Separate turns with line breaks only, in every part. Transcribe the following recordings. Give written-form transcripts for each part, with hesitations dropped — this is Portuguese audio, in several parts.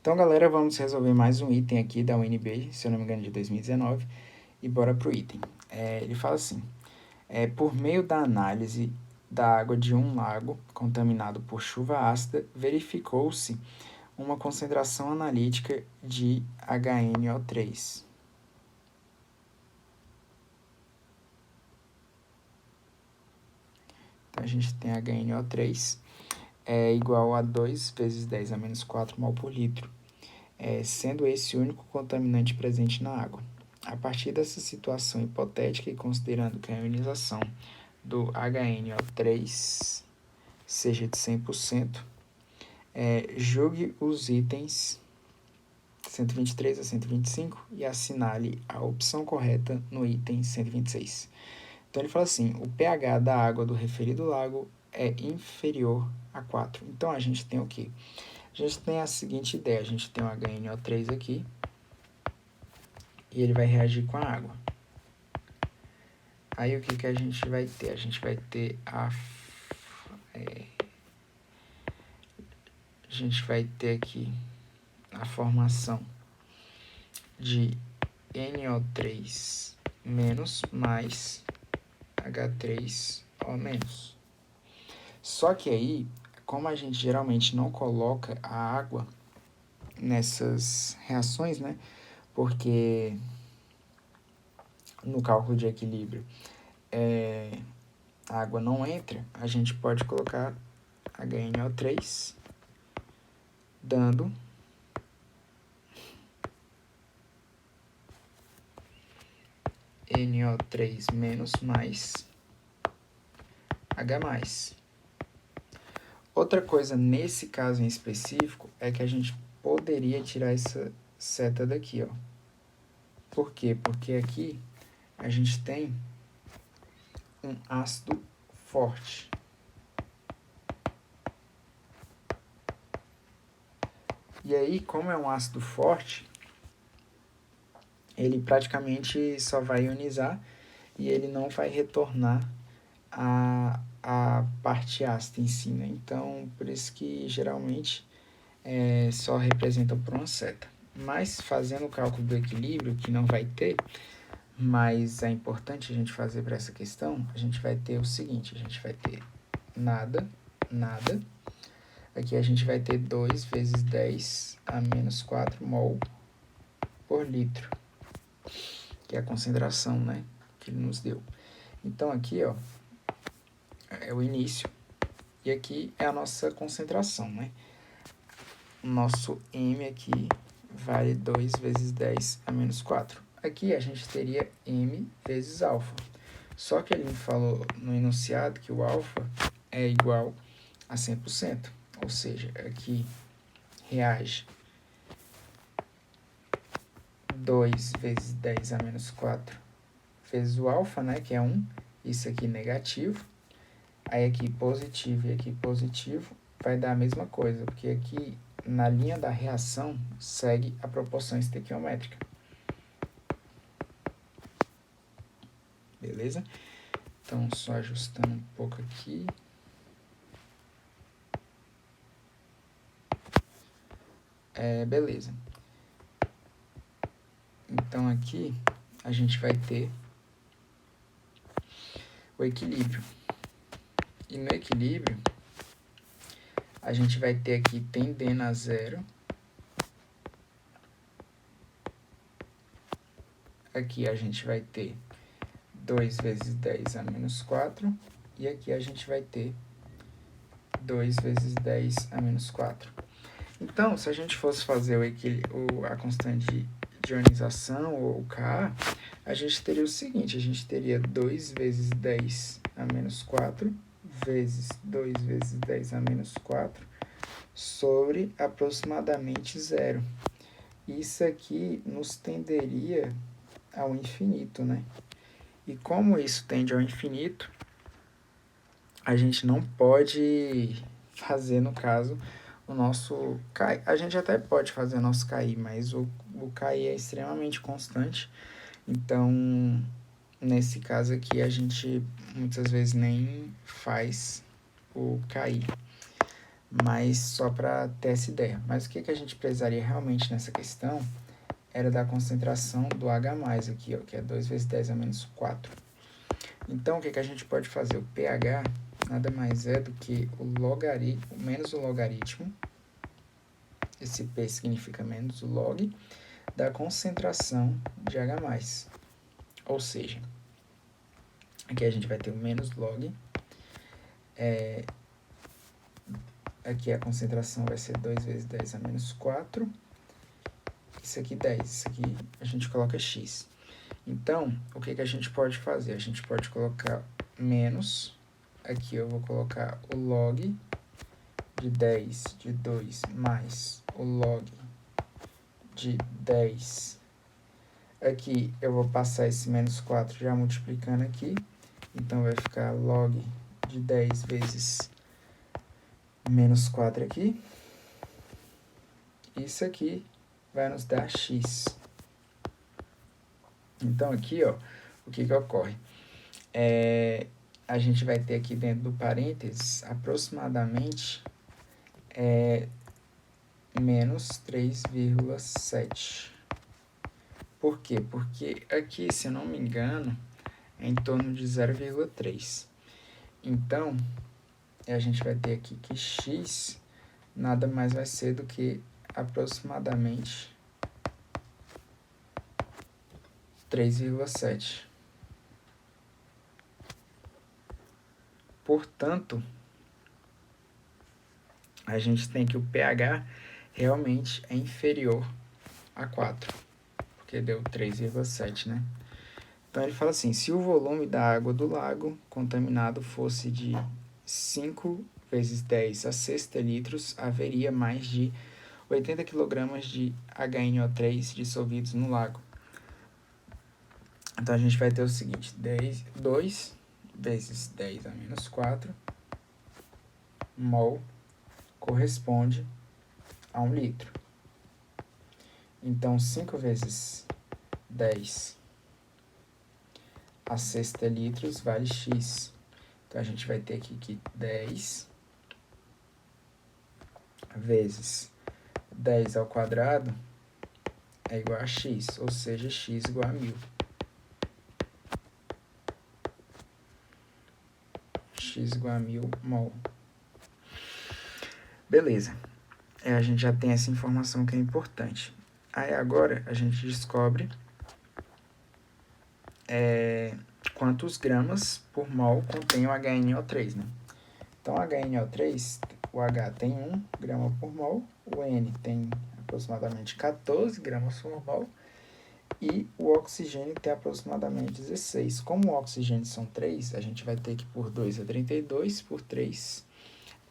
Então, galera, vamos resolver mais um item aqui da UNB, se eu não me engano, de 2019, e bora pro item. Ele fala assim, por meio da análise da água de um lago contaminado por chuva ácida, verificou-se uma concentração analítica de HNO3. Então, a gente tem HNO3 igual a 2 vezes 10 a menos 4 mol por litro, sendo esse o único contaminante presente na água. A partir dessa situação hipotética e considerando que a ionização do HNO3 seja de 100%, julgue os itens 123 a 125 e assinale a opção correta no item 126. Então, ele fala assim, o pH da água do referido lago é inferior a 4. Então, a gente tem o quê? A gente tem a seguinte ideia, a gente tem o HNO3 aqui, e ele vai reagir com a água. Aí, o que a gente vai ter? A gente vai ter a gente vai ter aqui a formação de NO3 menos mais H3O menos. Só que aí, como a gente geralmente não coloca a água nessas reações, né? Porque no cálculo de equilíbrio a água não entra, a gente pode colocar HNO3 dando NO3 menos mais H+. Outra coisa nesse caso em específico é que a gente poderia tirar essa seta daqui, ó. Por quê? Porque aqui a gente tem um ácido forte. E aí, como é um ácido forte, ele praticamente só vai ionizar e ele não vai retornar a parte ácida em si, né? Então, por isso que geralmente só representa por uma seta. Mas fazendo o cálculo do equilíbrio, que não vai ter, mas é importante a gente fazer para essa questão, a gente vai ter o seguinte, a gente vai ter nada, nada. Aqui a gente vai ter 2 vezes 10 a menos 4 mol por litro, que é a concentração, né, que ele nos deu. Então aqui, ó, é o início e aqui é a nossa concentração, né? O nosso M aqui vale 2 vezes 10 a menos 4. Aqui a gente teria M vezes alfa. Só que ele me falou no enunciado que o alfa é igual a 100%. Ou seja, aqui reage 2 vezes 10 a menos 4 vezes o alfa, né, que é 1. Isso aqui negativo. Aí aqui positivo e aqui positivo vai dar a mesma coisa, porque aqui na linha da reação segue a proporção estequiométrica. Beleza? Então, só ajustando um pouco aqui. Beleza. Então, aqui a gente vai ter o equilíbrio. E no equilíbrio, a gente vai ter aqui tendendo a zero. Aqui a gente vai ter 2 vezes 10 a menos 4. E aqui a gente vai ter 2 vezes 10 a menos 4. Então, se a gente fosse fazer a constante de ionização, ou Ka, a gente teria o seguinte, a gente teria 2 vezes 10 a menos 4 vezes 2 vezes 10 a menos 4 sobre aproximadamente zero. Isso aqui nos tenderia ao infinito, né? E como isso tende ao infinito, a gente não pode fazer, no caso, o nosso KI. A gente até pode fazer o nosso KI, mas o KI é extremamente constante. Então, nesse caso aqui, a gente muitas vezes nem faz o KI. mas só para ter essa ideia. Mas o que a gente precisaria realmente nessa questão era da concentração do H+, aqui, ó, que é 2 vezes 10 a menos 4. Então, o que a gente pode fazer? O pH nada mais é do que o logaritmo, menos o logaritmo, esse P significa menos o log, da concentração de H+. Ou seja, aqui a gente vai ter o menos log, aqui a concentração vai ser 2 vezes 10 a menos 4, isso aqui 10, isso aqui a gente coloca x. Então, o que a gente pode fazer? A gente pode colocar menos, aqui eu vou colocar o log de 10 de 2 mais o log de 10. Aqui eu vou passar esse menos 4 já multiplicando aqui, então vai ficar log de 10 vezes menos 4 aqui. Isso aqui vai nos dar x. Então, aqui, ó, o que ocorre? A gente vai ter aqui dentro do parênteses, aproximadamente, menos 3,7. Por quê? Porque aqui, se eu não me engano, é em torno de 0,3. Então, a gente vai ter aqui que x nada mais vai ser do que aproximadamente 3,7. Portanto, a gente tem que o pH realmente é inferior a 4, porque deu 3,7, né? Então, ele fala assim, se o volume da água do lago contaminado fosse de 5 vezes 10 a sexta litros, haveria mais de 80 kg de HNO3 dissolvidos no lago. Então, a gente vai ter o seguinte, 2 vezes 10 a menos 4 mol corresponde a 1 litro. Então, 5 vezes 10 a sexta litros vale x. Então, a gente vai ter aqui que 10 vezes 10 ao quadrado é igual a x, ou seja, x igual a 1000. X igual a 1000 mol. Beleza. A gente já tem essa informação que é importante. Aí agora a gente descobre quantos gramas por mol contém o HNO3, né? Então, o HNO3, o H tem 1 grama por mol, o N tem aproximadamente 14 gramas por mol e o oxigênio tem aproximadamente 16. Como o oxigênio são 3, a gente vai ter que por 2 é 32, por 3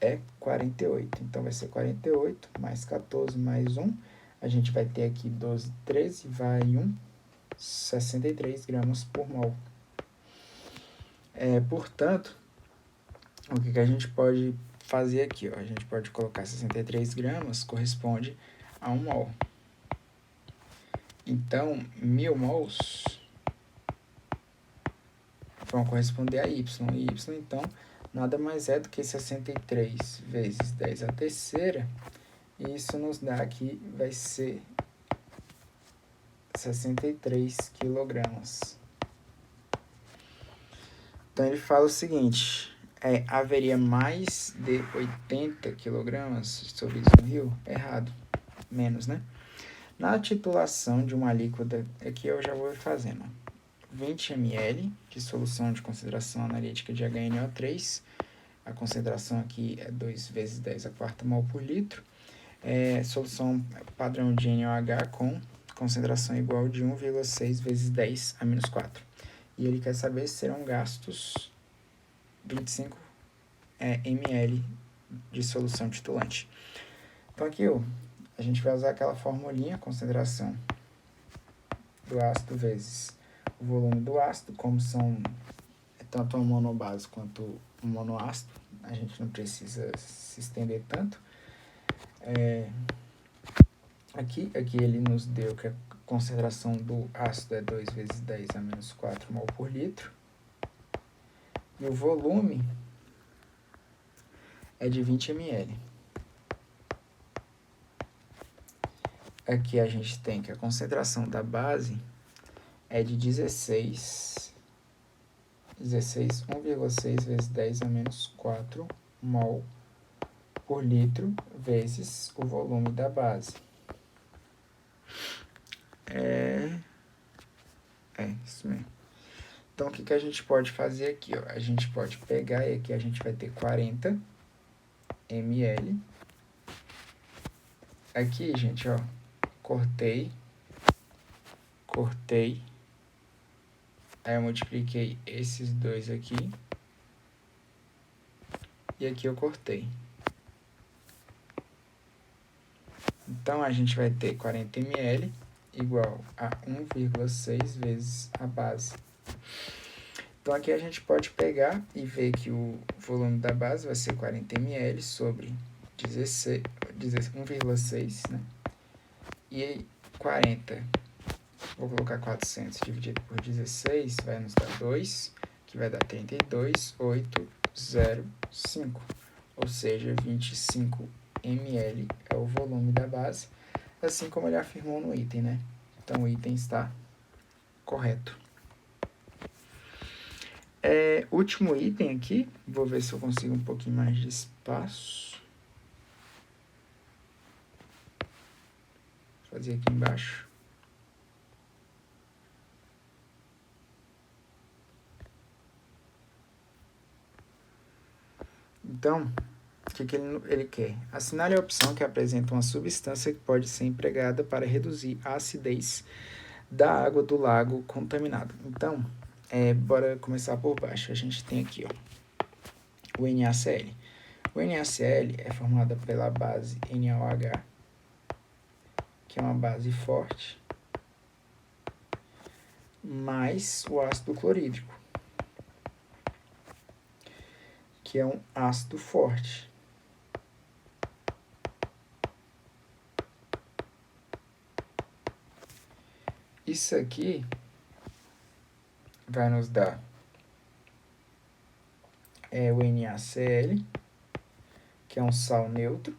é 48. Então, vai ser 48 mais 14 mais 1. A gente vai ter aqui 12, 13, vai 1, 63 gramas por mol. Portanto, o que a gente pode fazer aqui? Ó? A gente pode colocar 63 gramas, corresponde a 1 mol. Então, 1000 mols vão corresponder a Y. E Y, então, nada mais é do que 63 vezes 10 a terceira. E isso nos dá aqui, vai ser 63 quilogramas. Então, ele fala o seguinte, haveria mais de 80 quilogramas dissolvidos no rio? Errado, menos, né? Na titulação de uma líquida, aqui eu já vou fazendo, 20 ml de solução de concentração analítica de HNO3, a concentração aqui é 2 vezes 10 a quarta mol por litro, solução padrão de NaOH com concentração igual de 1,6 vezes 10 a menos 4. E ele quer saber se serão gastos 25 ml de solução titulante. Então, aqui a gente vai usar aquela formulinha, concentração do ácido vezes o volume do ácido, como são tanto o monobase quanto o monoácido, a gente não precisa se estender tanto. Aqui ele nos deu que a concentração do ácido é 2 vezes 10 a menos 4 mol por litro. E o volume é de 20 ml. aqui a gente tem que a concentração da base é de 1,6 vezes 10 a menos 4 mol por litro vezes o volume da base. Isso mesmo. Então, o que a gente pode fazer aqui? Ó? A gente pode pegar, e aqui a gente vai ter 40 ml. Aqui, gente, ó, cortei. Aí eu multipliquei esses dois aqui. E aqui eu cortei. Então, a gente vai ter 40 ml igual a 1,6 vezes a base. Então, aqui a gente pode pegar e ver que o volume da base vai ser 40 ml sobre 1,6, né? E 40, vou colocar 400 dividido por 16, vai nos dar 2, que vai dar 32,805. Ou seja, 25 ml é o volume da base, assim como ele afirmou no item, né? Então, o item está correto. Último item aqui, vou ver se eu consigo um pouquinho mais de espaço. Vou fazer aqui embaixo. Então, o que ele quer? Assinale a opção que apresenta uma substância que pode ser empregada para reduzir a acidez da água do lago contaminado. Então, bora começar por baixo. A gente tem aqui, ó, o NaCl. O NaCl é formado pela base NaOH, que é uma base forte, mais o ácido clorídrico, que é um ácido forte. Isso aqui vai nos dar o NaCl, que é um sal neutro.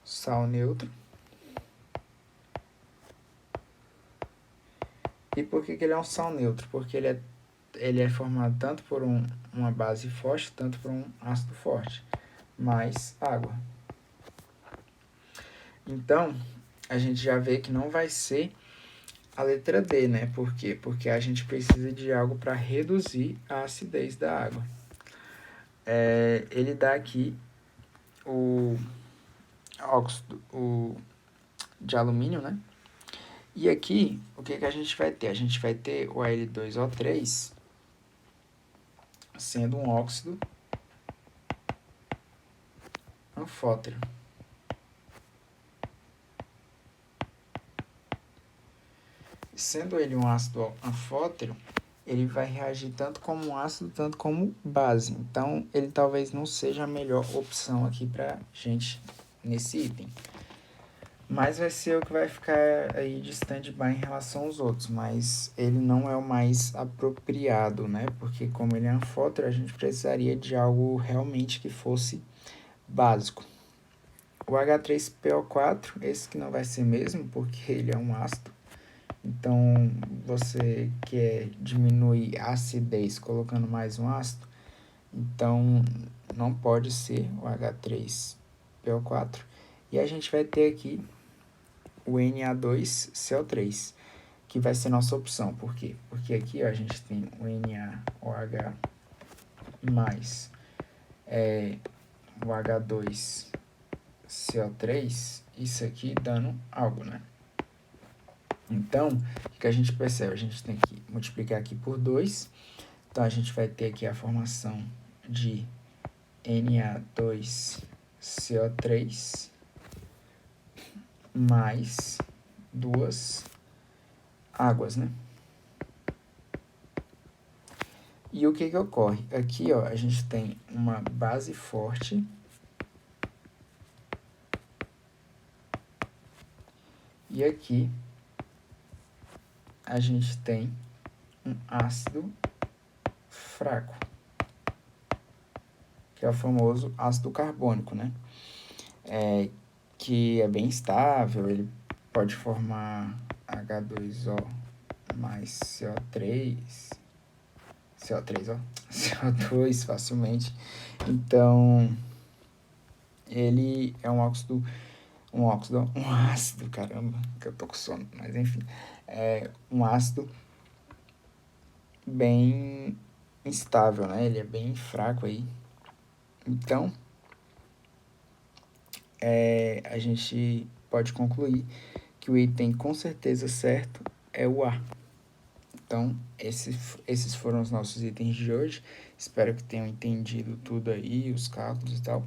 Sal neutro. E por que ele é um sal neutro? Porque ele é formado tanto por uma base forte, tanto por um ácido forte, mais água. Então, a gente já vê que não vai ser a letra D, né? Por quê? Porque a gente precisa de algo para reduzir a acidez da água. Ele dá aqui o óxido de alumínio, né? E aqui, o que a gente vai ter? A gente vai ter o Al2O3 sendo um óxido anfótero. Sendo ele um ácido anfótero, ele vai reagir tanto como um ácido, tanto como base. Então, ele talvez não seja a melhor opção aqui para gente nesse item. Mas vai ser o que vai ficar aí de stand-by em relação aos outros. Mas ele não é o mais apropriado, né? Porque como ele é anfótero, a gente precisaria de algo realmente que fosse básico. O H3PO4, esse que não vai ser mesmo, porque ele é um ácido. Então, você quer diminuir a acidez colocando mais um ácido, então não pode ser o H3PO4. E a gente vai ter aqui o Na2CO3, que vai ser nossa opção. Por quê? Porque aqui ó, a gente tem o NaOH mais o H2CO3, isso aqui dando algo, né? Então, o que a gente percebe? A gente tem que multiplicar aqui por 2. Então, a gente vai ter aqui a formação de Na2CO3 mais 2 águas, né? E o que ocorre? Aqui, ó, a gente tem uma base forte e aqui a gente tem um ácido fraco, que que é o famoso ácido carbônico, né? Que é bem estável, ele pode formar H2O mais CO3, CO3, ó, CO2 facilmente. Então, ele é um ácido, caramba, que eu tô com sono, mas enfim, é um ácido bem instável, né? Ele é bem fraco aí. Então, a gente pode concluir que o item com certeza certo é o A. Então, esses foram os nossos itens de hoje. Espero que tenham entendido tudo aí, os cálculos e tal.